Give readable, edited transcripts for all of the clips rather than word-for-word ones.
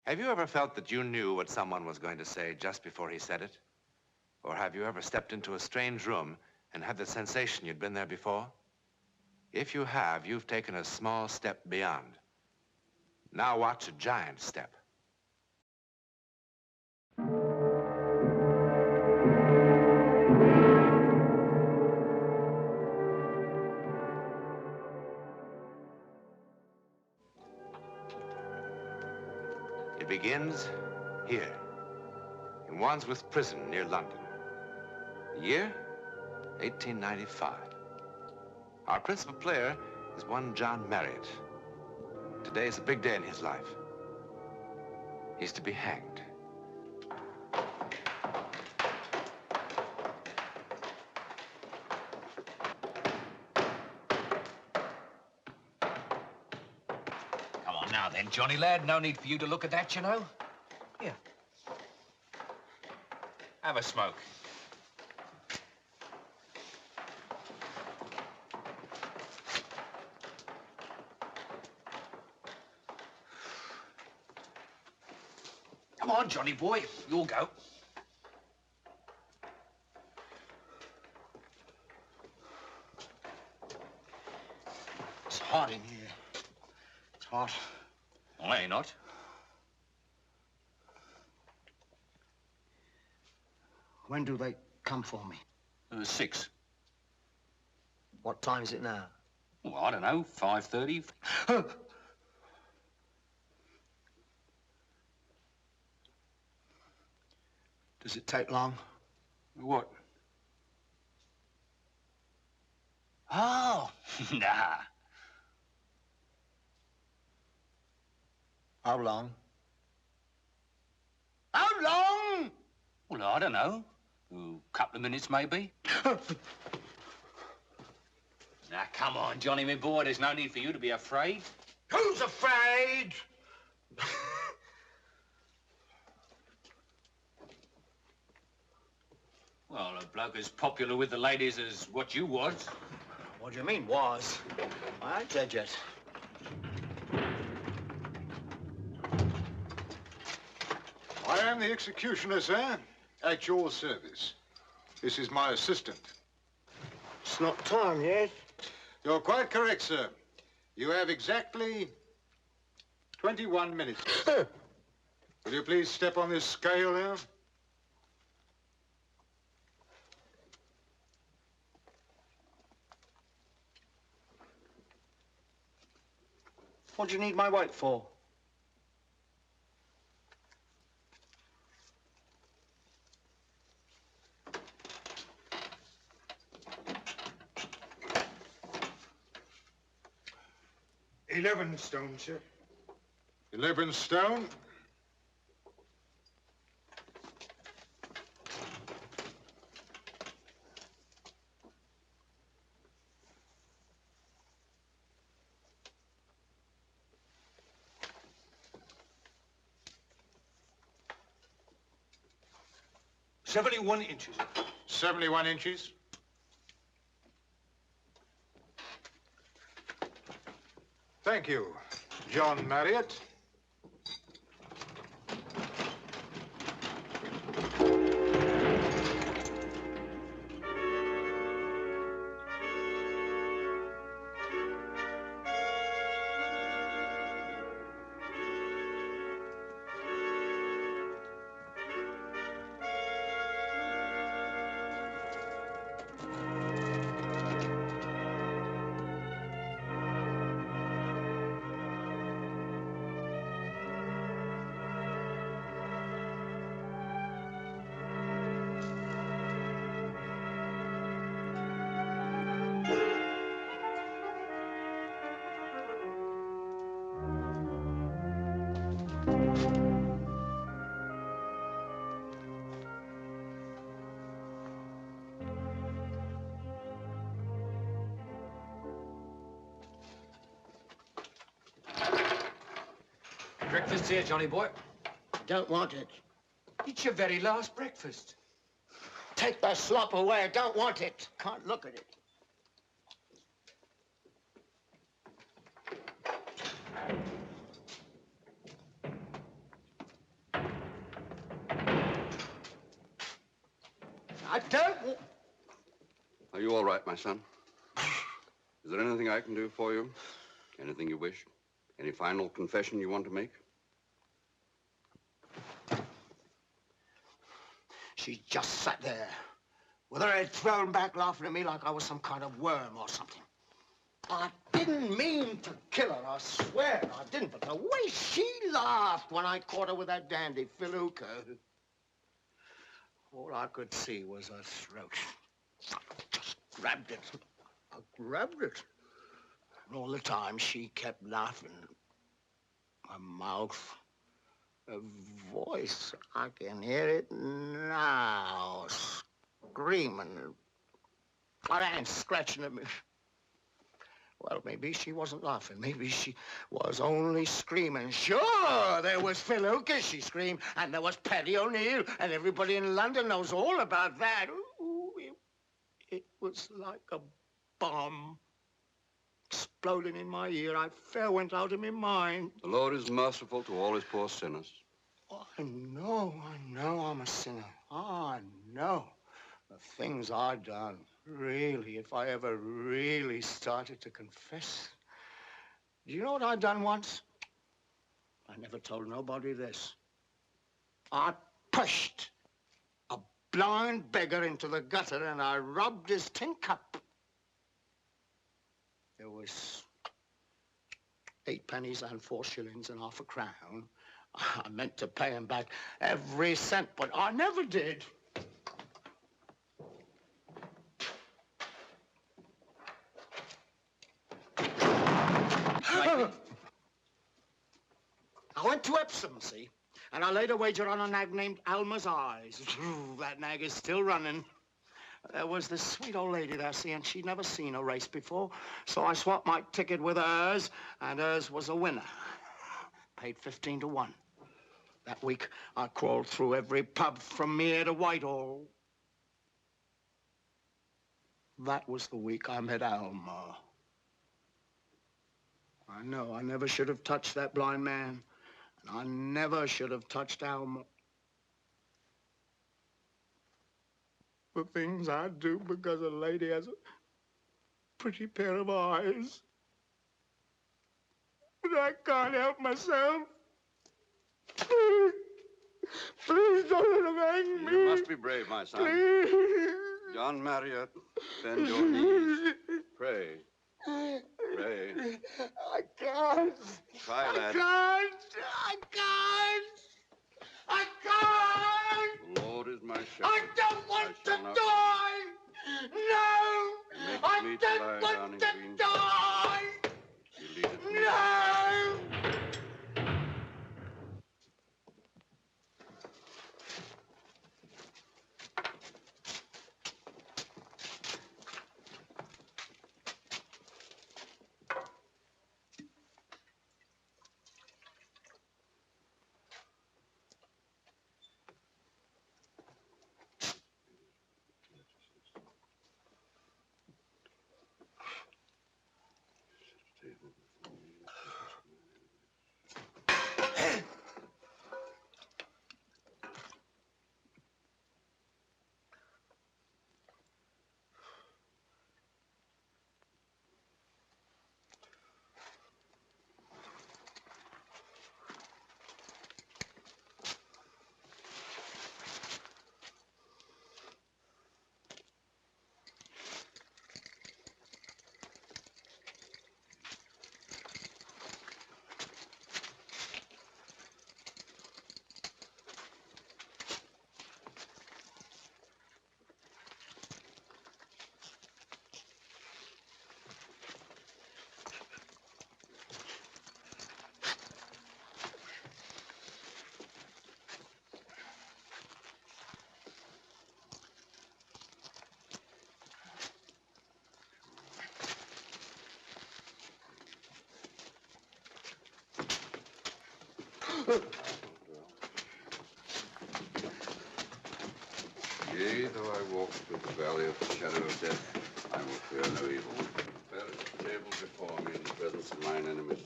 Have you ever felt that you knew what someone was going to say just before he said it? Or have you ever stepped into a strange room and had the sensation you'd been there before? If you have, you've taken a small step beyond. Now watch a giant step. It begins here, in Wandsworth Prison near London. The year, 1895. Our principal player is one John Marriott. Today is a big day in his life. He's to be hanged. Come on now then, Johnny lad. No need for you to look at that, you know. Here. Have a smoke. Come on, Johnny boy. You'll go. It's hot in here. It's hot. Well, ain't not. When do they come for me? 6. What time is it now? Well, I don't know. 5:30. Does it take long? What? Oh, Nah. how long? How long? Well, I don't know. A couple of minutes, maybe. Now, come on, Johnny, my boy. There's no need for you to be afraid. Who's afraid? Well, a bloke as popular with the ladies as what you was. What do you mean, was? I ain't dead yet. I am the executioner, sir, at your service. This is my assistant. It's not time yet. You're quite correct, sir. You have exactly 21 minutes. Will you please step on this scale there? What do you need my weight for? $11 stone, sir. 11 stone? "71 inches. 71 inches? Thank you, John Marriott. Breakfast's here, Johnny boy. Don't want it. It's your very last breakfast. Take the slop away. I don't want it. Can't look at it. I don't... Are you all right, my son? Is there anything I can do for you? Anything you wish? Any final confession you want to make? She just sat there, with her head thrown back, laughing at me like I was some kind of worm or something. I didn't mean to kill her, I swear I didn't, but the way she laughed when I caught her with that dandy felucca, all I could see was her throat. I just grabbed it. I grabbed it. And all the time she kept laughing. Her mouth, her voice, I can hear it now, screaming. Her hands scratching at me. Well, maybe she wasn't laughing. Maybe she was only screaming. Sure, there was felucca, she screamed, and there was Paddy O'Neill, and everybody in London knows all about that. Ooh, it was like a bomb exploding in my ear. I fair went out of my mind. The Lord is merciful to all his poor sinners. Oh, I know I'm a sinner. I know the things I've done. Really, if I ever really started to confess. Do you know what I'd done once? I never told nobody this. I pushed a blind beggar into the gutter and I robbed his tin cup. There was 8 pennies and 4 shillings and half a crown. I meant to pay him back every cent, but I never did. I went to Epsom, see, and I laid a wager on a nag named Alma's Eyes. That nag is still running. There was this sweet old lady there, see, and she'd never seen a race before, so I swapped my ticket with hers, and hers was a winner. Paid 15 to 1. That week, I crawled through every pub from here to Whitehall. That was the week I met Alma. I know I never should have touched that blind man, and I never should have touched Alma. The things I do because a lady has a pretty pair of eyes. But I can't help myself. Please, please don't let him hang me. You must be brave, my son. Please. John Marriott, bend your knees. Pray. Pray. I can't. Try, lad. I can't. The Lord is my shepherd. I don't want to shall not die. No. He makes I me to don't lie down want in to green die. He leadeth me. No. Yea, though I walk through the valley of the shadow of death, I will fear no evil. There is a table before me in the presence of mine enemies.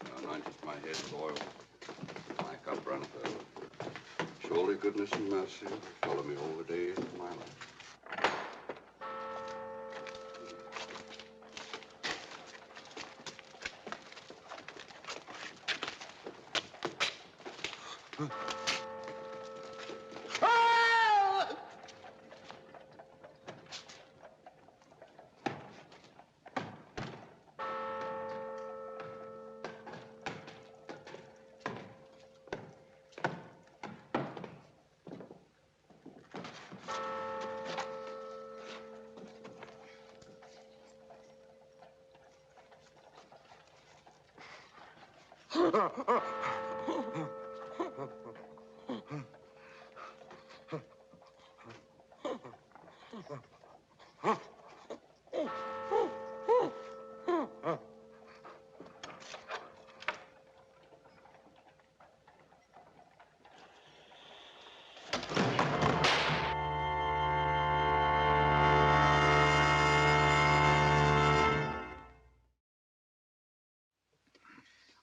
Thou anointest my head with oil. My cup runneth over. Surely goodness and mercy will follow me all the days of my life.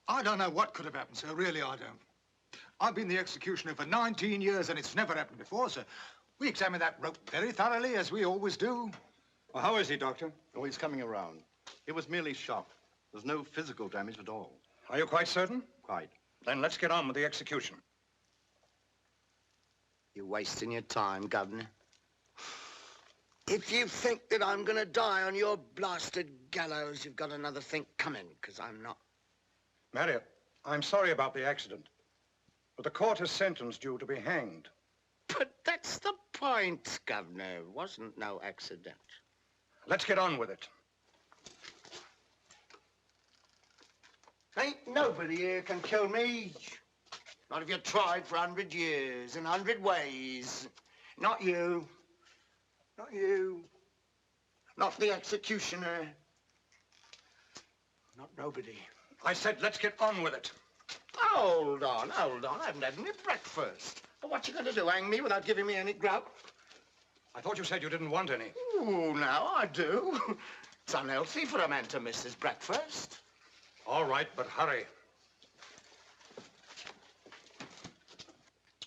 I don't know what could have happened, sir. Really, I don't. I've been the executioner for 19 years, and it's never happened before, sir. We examined that rope very thoroughly, as we always do. Well, how is he, Doctor? Oh, he's coming around. It was merely shock. There's no physical damage at all. Are you quite certain? Quite. Then let's get on with the execution. You're wasting your time, Governor. If you think that I'm gonna die on your blasted gallows, you've got another think coming, because I'm not. Marriott, I'm sorry about the accident, but the court has sentenced you to be hanged. But that's the point, Governor. It wasn't no accident. Let's get on with it. Ain't nobody here can kill me. Not if you tried for 100 years in 100 ways. Not you. Not you. Not the executioner. Not nobody. I said let's get on with it. Hold on, hold on. I haven't had any breakfast. Well, what you gonna do, hang me without giving me any grub? I thought you said you didn't want any. Oh, now I do. It's unhealthy for a man to miss his breakfast. All right, but hurry.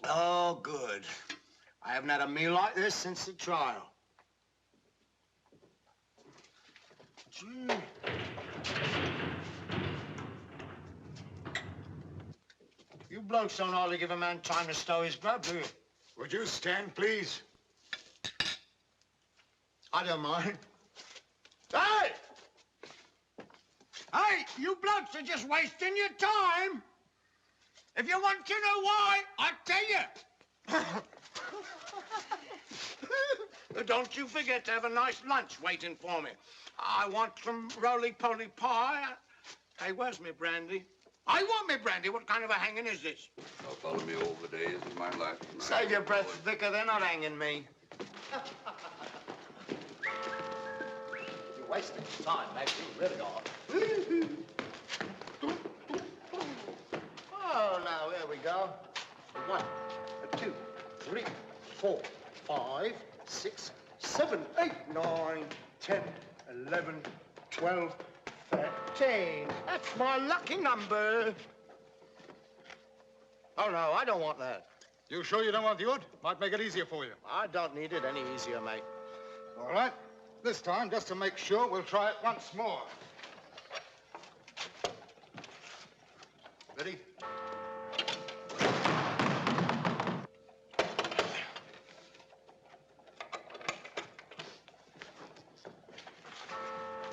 Oh, good. I haven't had a meal like this since the trial. Gee. You blokes don't hardly give a man time to stow his grub, do you? Would you stand, please? I don't mind. Hey! Hey, you blokes are just wasting your time. If you want to know why, I'll tell you. Don't you forget to have a nice lunch waiting for me. I want some roly-poly pie. Hey, where's me brandy? I want me brandy. What kind of a hanging is this? They'll follow me all the days of my life. Save your breath, Vicar. They're not hanging me. You're wasting time, Max. You really are. Oh, now, here we go. 1, 2, 3, 4, 5, 6, 7, 8, 9, 10, 11, 12, 13. That's my lucky number. Oh, no, I don't want that. You sure you don't want the odd? Might make it easier for you. I don't need it any easier, mate. All right. This time, just to make sure, we'll try it once more. Ready?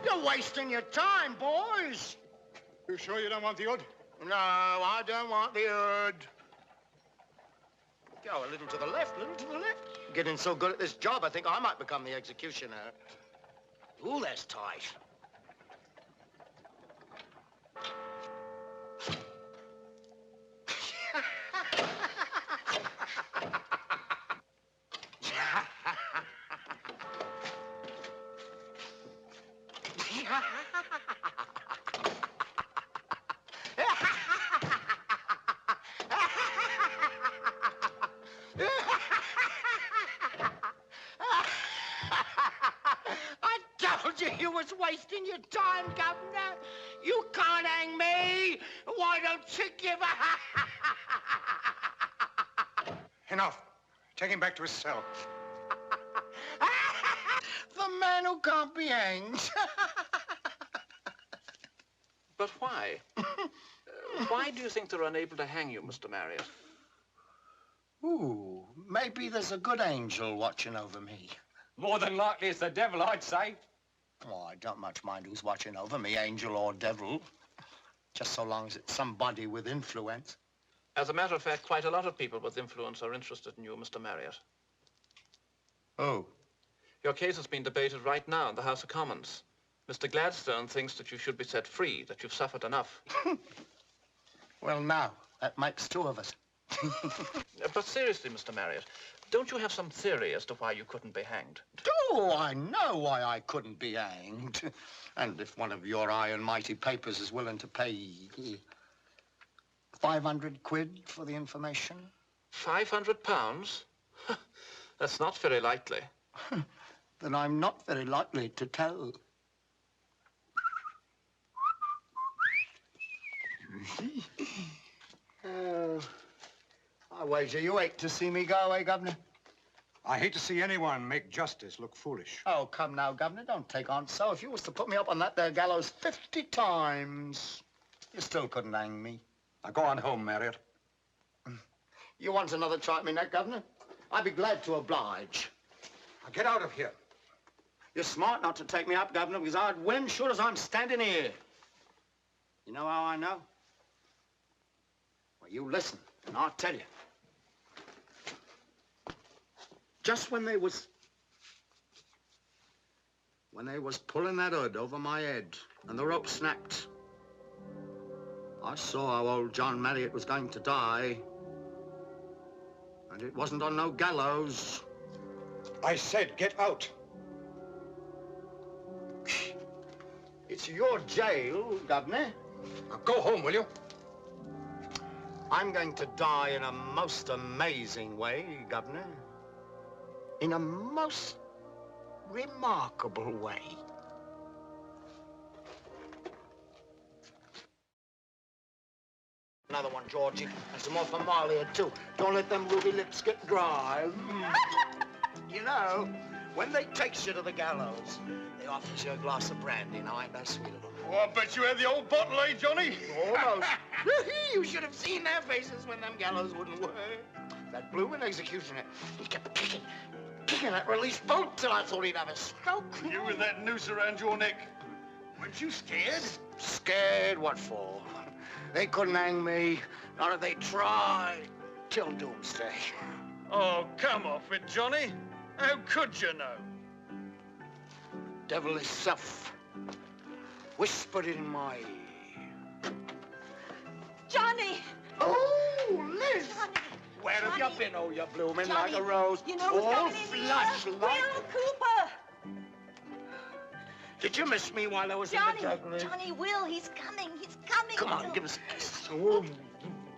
You're wasting your time, boys. You sure you don't want the odd? No, I don't want the odd. Go a little to the left, a little to the left. Getting so good at this job, I think I might become the executioner. Ooh, that's tight. You was wasting your time, Governor. You can't hang me. Why don't you give a... In enough. Take him back to his cell. The man who can't be hanged. But why? Why do you think they're unable to hang you, Mr. Marriott? Ooh, maybe there's a good angel watching over me. More than likely it's the devil, I'd say. Oh, I don't much mind who's watching over me, angel or devil. Just so long as it's somebody with influence. As a matter of fact, quite a lot of people with influence are interested in you, Mr. Marriott. Oh. Your case is being debated right now in the House of Commons. Mr. Gladstone thinks that you should be set free, that you've suffered enough. Well, now, that makes two of us. But seriously, Mr. Marriott, don't you have some theory as to why you couldn't be hanged? Oh, I know why I couldn't be hanged. And if one of your high and mighty papers is willing to pay 500 quid for the information. 500 pounds? That's not very likely. Then I'm not very likely to tell. I wager you hate to see me go, eh, Governor? I hate to see anyone make justice look foolish. Oh, come now, Governor, don't take on so. If you was to put me up on that there gallows 50 times, you still couldn't hang me. Now go on home, Marriott. You want another try at me neck, Governor? I'd be glad to oblige. Now get out of here. You're smart not to take me up, Governor, because I'd win sure as I'm standing here. You know how I know? Well, you listen, and I'll tell you. Just when they was pulling that hood over my head and the rope snapped, I saw how old John Marriott was going to die. And it wasn't on no gallows. I said get out. It's your jail, Governor. Now go home, will you? I'm going to die in a most amazing way, Governor. In a most remarkable way. Another one, Georgie. And some more for Malia, too. Don't let them ruby lips get dry. You know, when they takes you to the gallows, they offers you a glass of brandy. Now, ain't that sweet of them? Oh, I bet you had the old bottle, eh, Johnny? Almost. You should have seen their faces when them gallows wouldn't work. That bloomin' executioner, he kept kicking that release bolt till I thought he'd have a stroke. You with that noose around your neck. Weren't you scared? Scared? What for? They couldn't hang me, not if they tried, till doomsday. Oh, come off it, Johnny. How could you know? Devil himself whispered in my ear. Johnny! Oh, Liz! Johnny! Where have Johnny. you been, oh, you bloomin' Johnny, like a rose? You know who's all coming in flush here? like... Will Cooper! Did you miss me while I was Johnny! in the juggling? Johnny, Will, he's coming. He's coming. Come on, give us a kiss. Oh.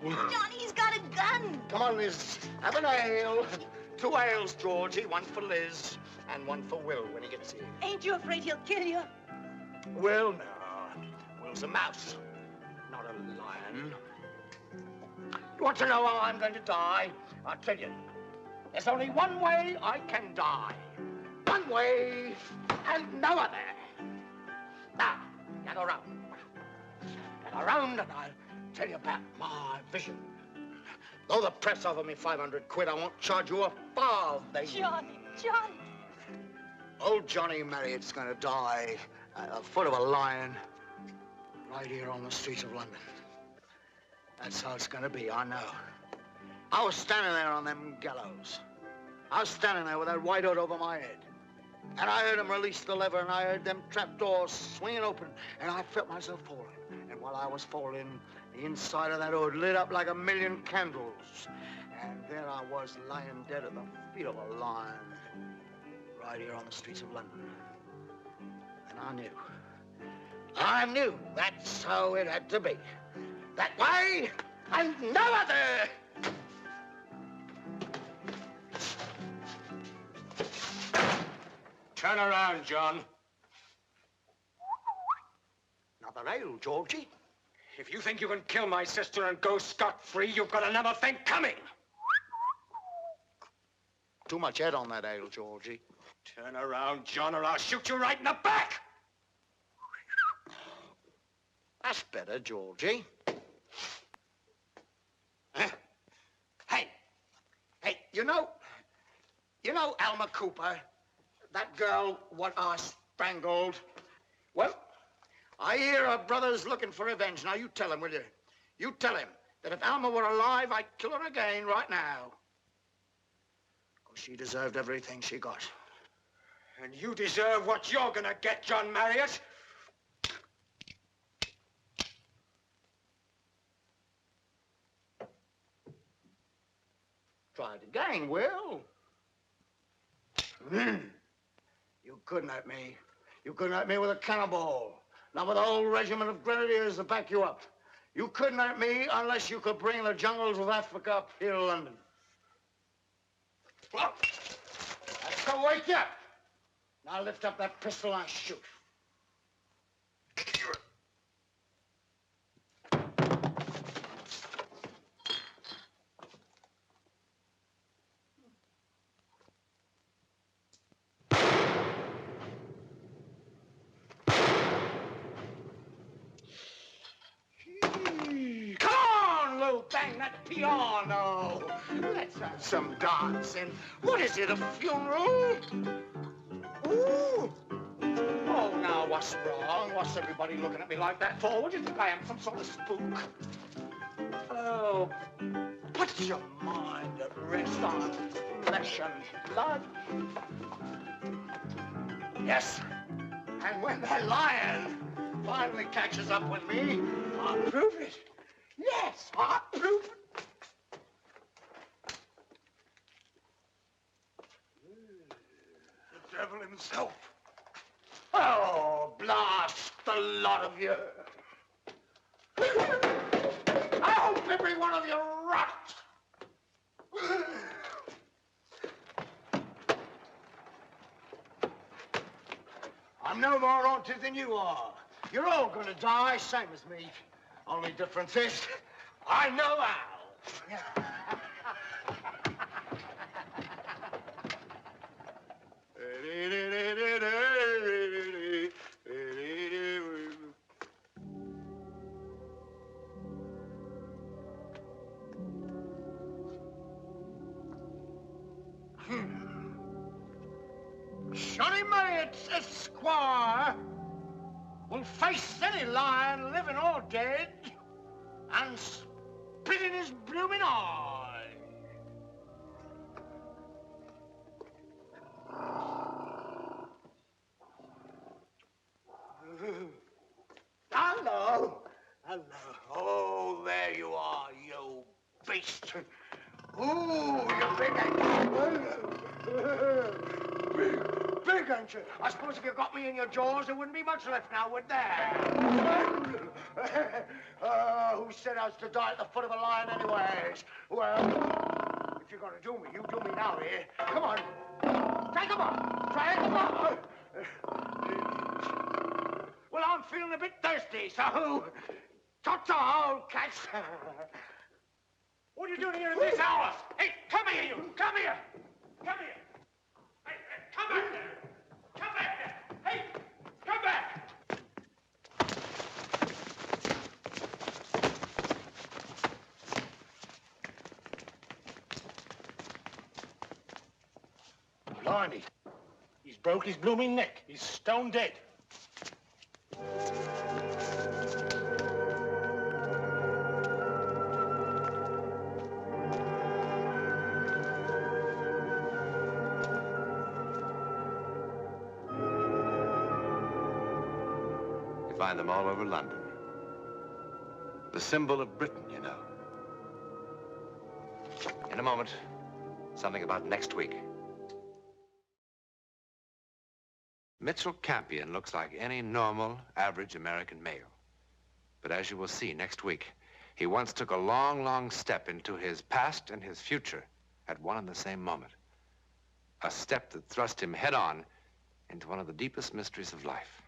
Johnny, he's got a gun. Come on, Liz. Have an ale. 2 ales, Georgie. 1 for Liz and 1 for Will when he gets here. Ain't you afraid he'll kill you? Will, no. Will's a mouse, not a lion. You want to know how I'm going to die? I'll tell you. There's only one way I can die. One way and no other. Now, gather round. Gather round and I'll tell you about my vision. Though the press offer me 500 quid, I won't charge you a farthing. Johnny, Johnny. Old Johnny Marriott's gonna die at the foot of a lion right here on the streets of London. That's how it's gonna be, I know. I was standing there on them gallows. I was standing there with that white hood over my head. And I heard them release the lever, and I heard them trapdoors swinging open, and I felt myself falling. And while I was falling, the inside of that hood lit up like 1,000,000 candles. And there I was, lying dead at the feet of a lion, right here on the streets of London. And I knew that's how it had to be. That way, and no other. Turn around, John. Another ale, Georgie. If you think you can kill my sister and go scot-free, you've got another thing coming. too much head on that ale, Georgie. Turn around, John, or I'll shoot you right in the back! That's better, Georgie. Hey, you know Alma Cooper, that girl what I strangled? Well, I hear her brother's looking for revenge. Now, you tell him, will you? You tell him that if Alma were alive, I'd kill her again right now. Because she deserved everything she got. And you deserve what you're gonna get, John Marriott. Try it again, Will. You couldn't hurt me. You couldn't hurt me with a cannonball. Not with a whole regiment of grenadiers to back you up. You couldn't hurt me unless you could bring the jungles of Africa up here to London. Well, let's go wake you up. Now lift up that pistol and shoot. Bang that piano. Let's have some dancing. What is it, a funeral? Ooh. Oh, now, what's wrong? What's everybody looking at me like that for? What do you think I am, some sort of spook? Oh, put your mind at rest on flesh and blood. Yes, and when that lion finally catches up with me, I'll prove it. Yes, I'll prove it. The devil himself. Oh, blast the lot of you. I hope every one of you rot. I'm no more haunted than you are. You're all gonna die, same as me. Only difference is, I know how. Johnny Marriott, Esquire, will face any lion, living or dead, and spit in his blooming eye. Hello. Hello. Oh, there you are, you beast. Ooh, you big big, ain't you? I suppose if you got me in your jaws, there wouldn't be much left now, would there? Who said I was to die at the foot of a lion anyways? Well, if you're gonna do me, you do me now, eh? Come on. Drag him up. Drag him up. Well, I'm feeling a bit thirsty, so... Ta-ta, old cats. What are you doing here at this hour? Hey, come here, you. Come here. Come here. Hey, come back there. Come back there. Hey, come back. Blimey. He's broke his blooming neck. He's stone dead. Find them all over London. The symbol of Britain, you know. In a moment, something about next week. Mitchell Campion looks like any normal, average American male. But as you will see next week, he once took a long, long step into his past and his future at one and the same moment. A step that thrust him head-on into one of the deepest mysteries of life.